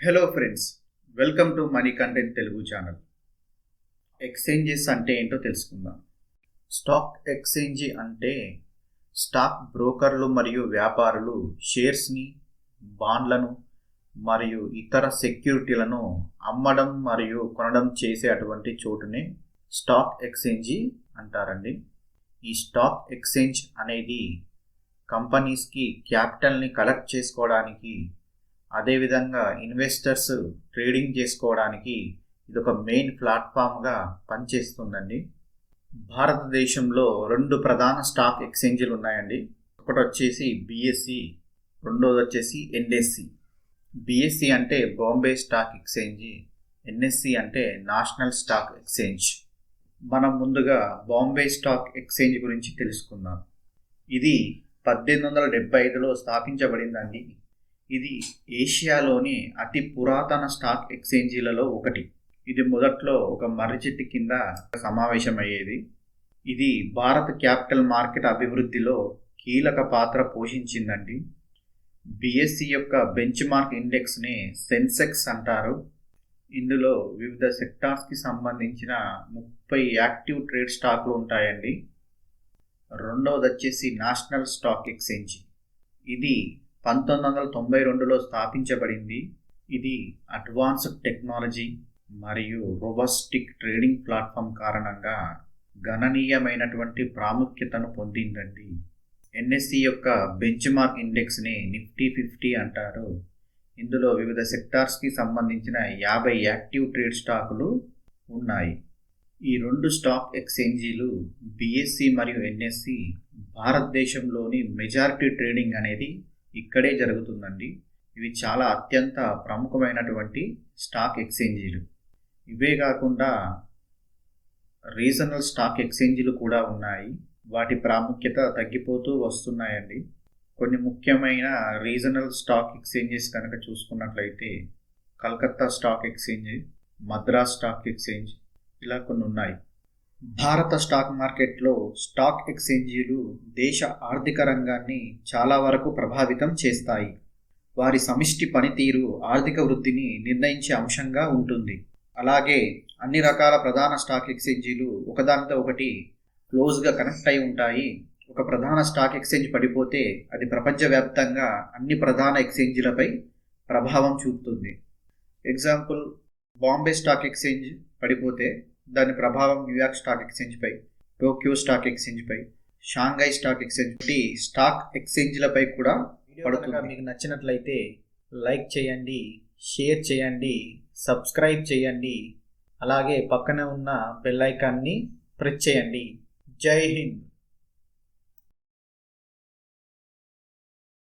Hello friends, welcome to money content Telugu channel. Exchanges అంటే ఏంటో తెలుసుకుందాం. స్టాక్ ఎక్స్చేంజ్ అంటే స్టాక్ బ్రోకర్లు మరియు వ్యాపారులు షేర్స్ని, బాండ్లను మరియు ఇతర సెక్యూరిటీలను అమ్మడం మరియు కొనడం చేసే అటువంటి చోటునే స్టాక్ ఎక్స్చేంజ్ అంటారండి. ఈ స్టాక్ ఎక్స్చేంజ్ అనేది కంపెనీస్కి క్యాపిటల్ని కలెక్ట్ చేసుకోవడానికి, అదేవిధంగా ఇన్వెస్టర్స్ ట్రేడింగ్ చేసుకోవడానికి ఇది ఒక మెయిన్ ప్లాట్ఫామ్గా పనిచేస్తుందండి. భారతదేశంలో రెండు ప్రధాన స్టాక్ ఎక్స్చేంజ్లు ఉన్నాయండి. ఒకటి వచ్చేసి బిఎస్సి, రెండోది వచ్చేసి ఎన్ఎస్సి. బిఎస్సి అంటే బాంబే స్టాక్ ఎక్స్చేంజ్, ఎన్ఎస్సి అంటే నేషనల్ స్టాక్ ఎక్స్చేంజ్. మనం ముందుగా బాంబే స్టాక్ ఎక్స్చేంజ్ గురించి తెలుసుకుందాం. ఇది 1875లో స్థాపించబడిందండి. ఇది ఏషియాలోని అతి పురాతన స్టాక్ ఎక్స్చేంజీలలో ఒకటి. ఇది మొదట్లో ఒక మర్రి చెట్టు కింద సమావేశమయ్యేది. ఇది భారత క్యాపిటల్ మార్కెట్ అభివృద్ధిలో కీలక పాత్ర పోషించిందండి. బిఎస్సి యొక్క బెంచ్ మార్క్ ఇండెక్స్ని సెన్సెక్స్ అంటారు. ఇందులో వివిధ సెక్టార్స్కి సంబంధించిన 30 యాక్టివ్ ట్రేడ్ స్టాక్లు ఉంటాయండి. రెండవది వచ్చేసి నేషనల్ స్టాక్ ఎక్స్చేంజ్. ఇది 1992లో స్థాపించబడింది. ఇది అడ్వాన్స్డ్ టెక్నాలజీ మరియు రోబస్టిక్ ట్రేడింగ్ ప్లాట్ఫామ్ కారణంగా గణనీయమైనటువంటి ప్రాముఖ్యతను పొందిందండి. ఎన్ఎస్సి యొక్క బెంచ్ మార్క్ ఇండెక్స్ని నిఫ్టీ 50 అంటారు. ఇందులో వివిధ సెక్టార్స్కి సంబంధించిన 50 యాక్టివ్ ట్రేడ్ స్టాకులు ఉన్నాయి. ఈ రెండు స్టాక్ ఎక్స్చేంజీలు బిఎస్సి మరియు ఎన్ఎస్సి భారతదేశంలోని మెజారిటీ ట్రేడింగ్ అనేది ఇక్కడే జరుగుతుందండి. ఇవి చాలా అత్యంత ప్రముఖమైనటువంటి స్టాక్ ఎక్స్చేంజీలు. ఇవే కాకుండా రీజనల్ స్టాక్ ఎక్స్చేంజీలు కూడా ఉన్నాయి. వాటి ప్రాముఖ్యత తగ్గిపోతూ వస్తున్నాయండి. కొన్ని ముఖ్యమైన రీజనల్ స్టాక్ ఎక్స్చేంజెస్ కనుక చూసుకున్నట్లయితే Calcutta stock exchange, Madras stock exchange, ఇలా కొన్ని ఉన్నాయి. భారత స్టాక్ మార్కెట్లో స్టాక్ ఎక్స్చేంజీలు దేశ ఆర్థిక రంగాన్ని చాలా వరకు ప్రభావితం చేస్తాయి. వారి సమిష్టి పనితీరు ఆర్థిక వృద్ధిని నిర్ణయించే అంశంగా ఉంటుంది. అలాగే అన్ని రకాల ప్రధాన స్టాక్ ఎక్స్చేంజీలు ఒకదానితో ఒకటి క్లోజ్గా కనెక్ట్ అయి ఉంటాయి. ఒక ప్రధాన స్టాక్ ఎక్స్చేంజ్ పడిపోతే అది ప్రపంచవ్యాప్తంగా అన్ని ప్రధాన ఎక్స్చేంజీలపై ప్రభావం చూపుతుంది. ఎగ్జాంపుల్, బాంబే స్టాక్ ఎక్స్చేంజ్ పడిపోతే దాని ప్రభావం న్యూయార్క్ స్టాక్ ఎక్స్చేంజ్పై, టోక్యో స్టాక్ ఎక్స్చేంజ్పై, షాంఘై స్టాక్ ఎక్స్చేంజ్ వంటి స్టాక్ ఎక్స్చేంజ్లపై కూడా పడుతుంది. మీకు నచ్చినట్లయితే లైక్ చేయండి, షేర్ చేయండి, సబ్స్క్రైబ్ చేయండి. అలాగే పక్కనే ఉన్న బెల్ ఐకాన్ని ప్రెస్ చేయండి. జై హింద్.